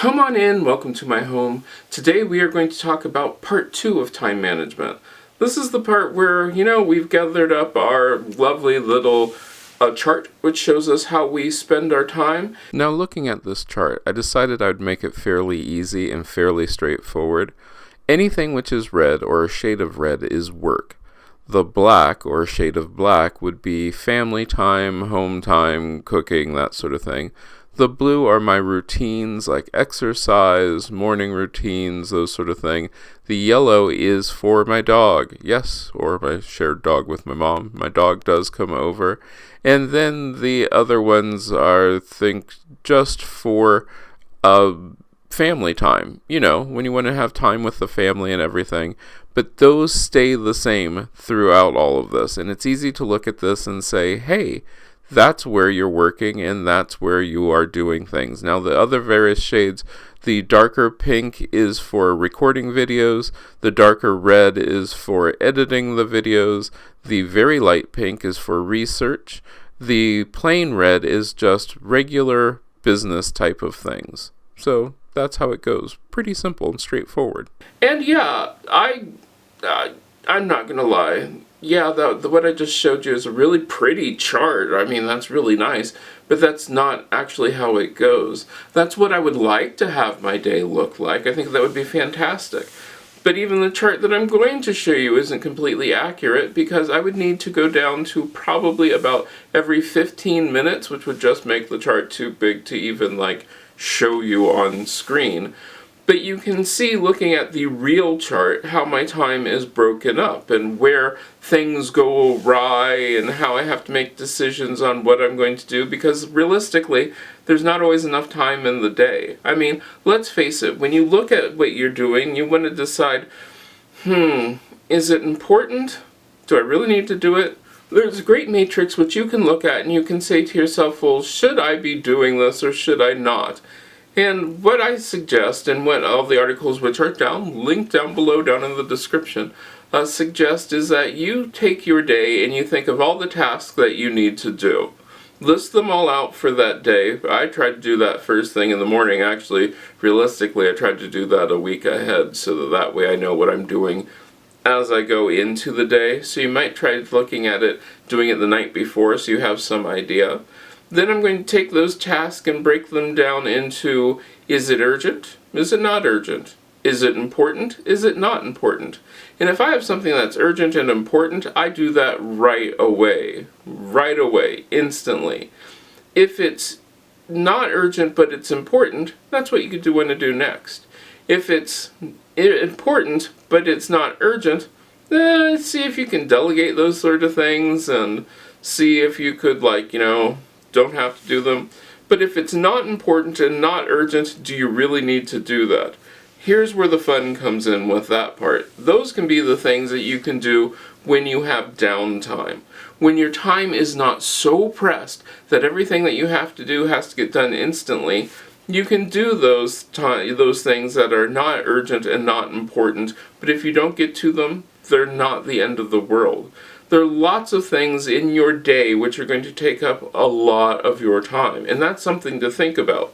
Come on in, welcome to my home. Today we are going to talk about part 2 of time management. This is the part where, we've gathered up our lovely little chart which shows us how we spend our time. Now looking at this chart, I decided I would make it fairly easy and fairly straightforward. Anything which is red or a shade of red is work. The black or a shade of black would be family time, home time, cooking, that sort of thing. The blue are my routines like exercise, morning routines, those sort of thing. The yellow is for my dog, yes, or my shared dog with my mom. My dog does come over. And then the other ones are, just for family time, when you want to have time with the family and everything. But those stay the same throughout all of this. And it's easy to look at this and say, hey, that's where you're working and that's where you are doing things. Now the other various shades, the darker pink is for recording videos, the darker red is for editing the videos, the very light pink is for research, the plain red is just regular business type of things. So that's how it goes. Pretty simple and straightforward. And yeah, I'm not gonna lie. Yeah, what I just showed you is a really pretty chart. I mean, that's really nice, but that's not actually how it goes. That's what I would like to have my day look like. I think that would be fantastic. But even the chart that I'm going to show you isn't completely accurate because I would need to go down to probably about every 15 minutes, which would just make the chart too big to even show you on screen. But you can see, looking at the real chart, how my time is broken up and where things go awry and how I have to make decisions on what I'm going to do, because realistically, there's not always enough time in the day. I mean, let's face it, when you look at what you're doing, you want to decide, is it important? Do I really need to do it? There's a great matrix which you can look at and you can say to yourself, well, should I be doing this or should I not? And what I suggest, and what all the articles which are linked down below, down in the description, suggest is that you take your day and you think of all the tasks that you need to do. List them all out for that day. I tried to do that first thing in the morning. Actually, realistically, I tried to do that a week ahead so that way I know what I'm doing as I go into the day. So you might try looking at it, doing it the night before so you have some idea. Then I'm going to take those tasks and break them down into, is it urgent? Is it not urgent? Is it important? Is it not important? And if I have something that's urgent and important, I do that right away, instantly. If it's not urgent but it's important, that's what you could want to do next. If it's important but it's not urgent, see if you can delegate those sort of things and see if you could don't have to do them. But if it's not important and not urgent, do you really need to do that? Here's where the fun comes in with that part. Those can be the things that you can do when you have downtime. When your time is not so pressed that everything that you have to do has to get done instantly, you can do those things that are not urgent and not important, but if you don't get to them, they're not the end of the world. There are lots of things in your day which are going to take up a lot of your time, and that's something to think about.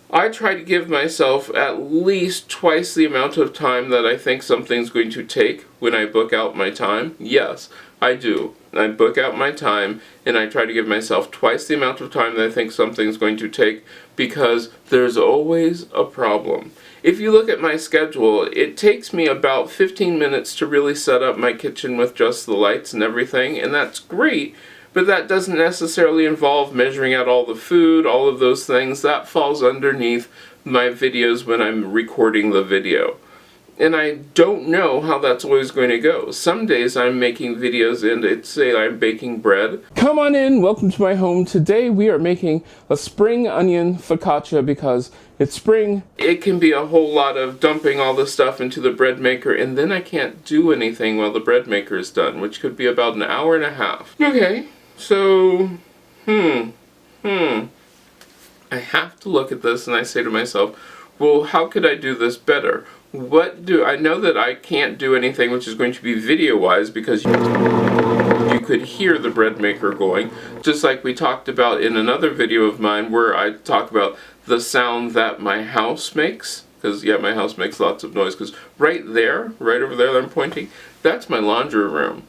I try to give myself at least twice the amount of time that I think something's going to take when I book out my time. Yes, I do. I book out my time and I try to give myself twice the amount of time that I think something's going to take, because there's always a problem. If you look at my schedule, it takes me about 15 minutes to really set up my kitchen with just the lights and everything, and that's great, but that doesn't necessarily involve measuring out all the food, all of those things. That falls underneath my videos when I'm recording the video. And I don't know how that's always going to go. Some days I'm making videos and say I'm baking bread. Come on in, welcome to my home. Today we are making a spring onion focaccia because it's spring. It can be a whole lot of dumping all the stuff into the bread maker and then I can't do anything while the bread maker is done, which could be about an hour and a half. Okay, so, I have to look at this and I say to myself, well, how could I do this better? I know that I can't do anything which is going to be video-wise because you could hear the bread maker going, just like we talked about in another video of mine where I talk about the sound that my house makes. Because, yeah, my house makes lots of noise. Because right there, right over there that I'm pointing, that's my laundry room.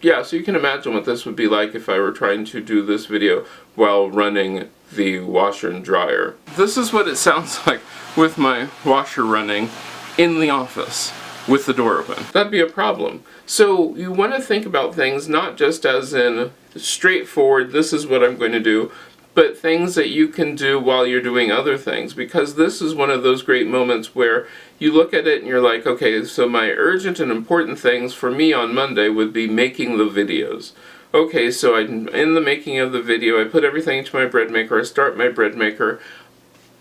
Yeah, so you can imagine what this would be like if I were trying to do this video while running the washer and dryer. This is what it sounds like with my washer running in the office with the door open. That'd be a problem. So you want to think about things not just as in straightforward, this is what I'm going to do, but things that you can do while you're doing other things, because this is one of those great moments where you look at it and you're like, okay, so my urgent and important things for me on Monday would be making the videos. Okay, so in the making of the video, I put everything into my bread maker, I start my bread maker.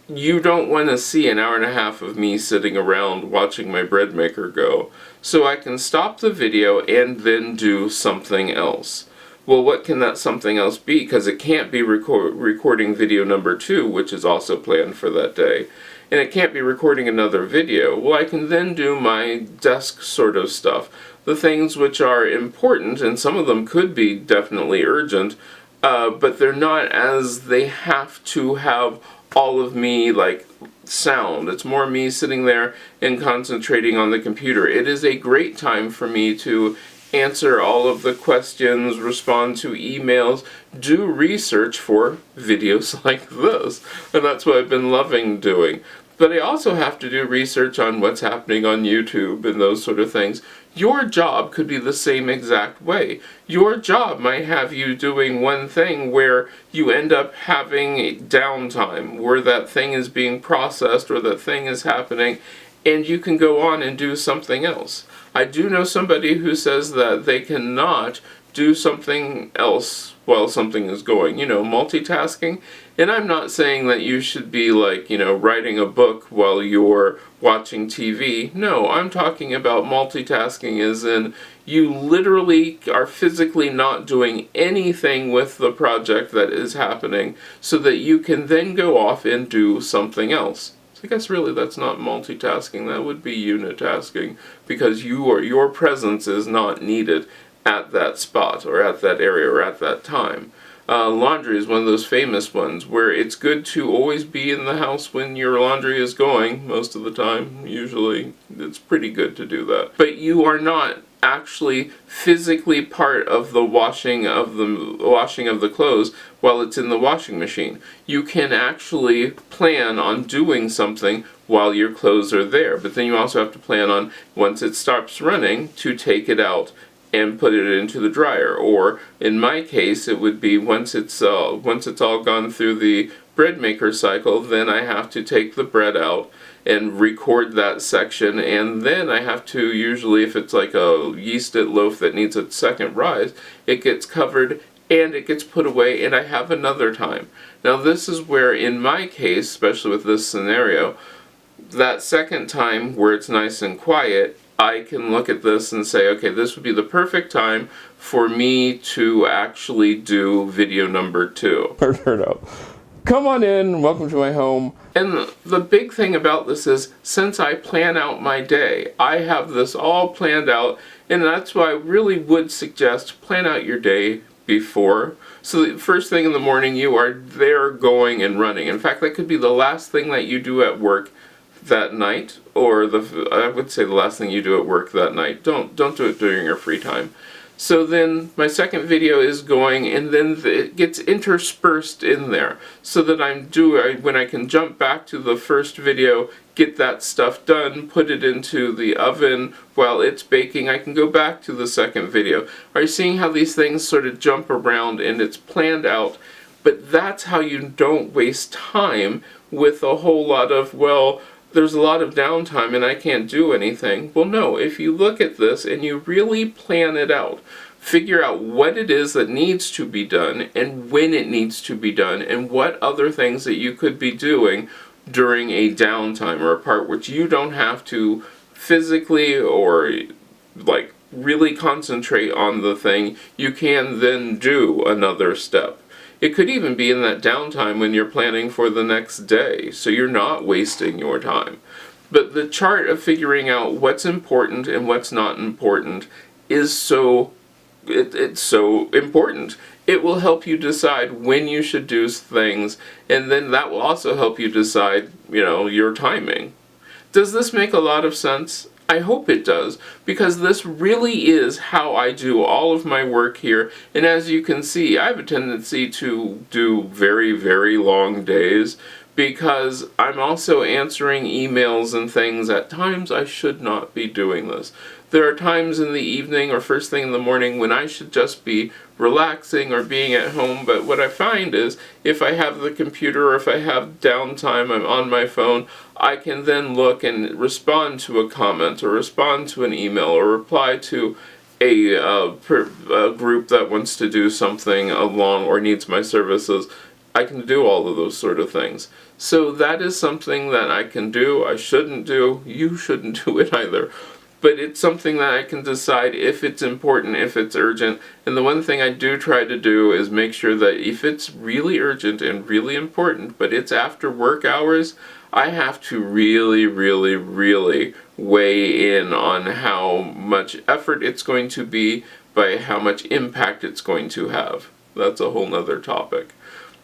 You don't want to see an hour and a half of me sitting around watching my bread maker go. So I can stop the video and then do something else. Well, what can that something else be? Because it can't be recording video number 2, which is also planned for that day. And it can't be recording another video. Well, I can then do my desk sort of stuff. The things which are important, and some of them could be definitely urgent, but they're not, as they have to have all of me like sound. It's more me sitting there and concentrating on the computer. It is a great time for me to answer all of the questions, respond to emails, do research for videos like this. And that's what I've been loving doing. But I also have to do research on what's happening on YouTube and those sort of things. Your job could be the same exact way. Your job might have you doing one thing where you end up having a downtime, where that thing is being processed or that thing is happening, and you can go on and do something else. I do know somebody who says that they cannot do something else while something is going, multitasking. And I'm not saying that you should be like, writing a book while you're watching TV. No, I'm talking about multitasking as in you literally are physically not doing anything with the project that is happening so that you can then go off and do something else. So I guess really that's not multitasking, that would be unitasking, because your presence is not needed at that spot or at that area or at that time. Laundry is one of those famous ones where it's good to always be in the house when your laundry is going, most of the time, usually. It's pretty good to do that. But you are not actually physically part of the washing of the clothes while it's in the washing machine. You can actually plan on doing something while your clothes are there, but then you also have to plan on, once it stops running, to take it out and put it into the dryer. Or in my case, it would be once it's all gone through the bread maker cycle, then I have to take the bread out and record that section, and then I have to, usually if it's like a yeasted loaf that needs a second rise, it gets covered and it gets put away and I have another time. Now this is where, in my case, especially with this scenario, that second time where it's nice and quiet, I can look at this and say, okay, this would be the perfect time for me to actually do video number 2. Turn up. Come on in, welcome to my home. And the big thing about this is, since I plan out my day, I have this all planned out, and that's why I really would suggest plan out your day before. So the first thing in the morning, you are there going and running. In fact, that could be the last thing that you do at work that night, or I would say the last thing you do at work that night. Don't do it during your free time. So then my second video is going, and then it gets interspersed in there, so that when I can jump back to the first video, get that stuff done, put it into the oven while it's baking, I can go back to the second video. Are you seeing how these things sort of jump around and it's planned out? But that's how you don't waste time with a whole lot of, well, there's a lot of downtime and I can't do anything. Well, no, if you look at this and you really plan it out, figure out what it is that needs to be done and when it needs to be done and what other things that you could be doing during a downtime or a part which you don't have to physically or like really concentrate on the thing, you can then do another step. It could even be in that downtime when you're planning for the next day, so you're not wasting your time. But the chart of figuring out what's important and what's not important is so it's so important. It will help you decide when you should do things, and then that will also help you decide, your timing. Does this make a lot of sense? I hope it does, because this really is how I do all of my work here, and as you can see, I have a tendency to do very, very long days, because I'm also answering emails and things at times I should not be doing this. There are times in the evening or first thing in the morning when I should just be relaxing or being at home, but what I find is if I have the computer or if I have downtime, I'm on my phone, I can then look and respond to a comment or respond to an email or reply to a group that wants to do something along or needs my services. I can do all of those sort of things. So that is something that I can do. I shouldn't do. You shouldn't do it either. But it's something that I can decide if it's important, if it's urgent. And the one thing I do try to do is make sure that if it's really urgent and really important, but it's after work hours, I have to really, really, really weigh in on how much effort it's going to be by how much impact it's going to have. That's a whole nother topic.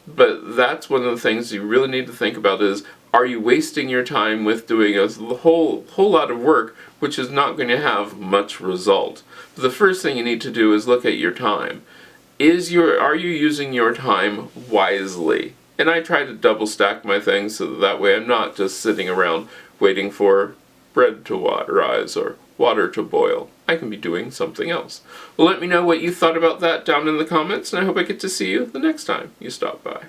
But that's one of the things you really need to think about is, are you wasting your time with doing a whole lot of work which is not going to have much result? But the first thing you need to do is look at your time. Are you using your time wisely? And I try to double stack my things so that way I'm not just sitting around waiting for bread to rise or water to boil. I can be doing something else. Well, let me know what you thought about that down in the comments, and I hope I get to see you the next time you stop by.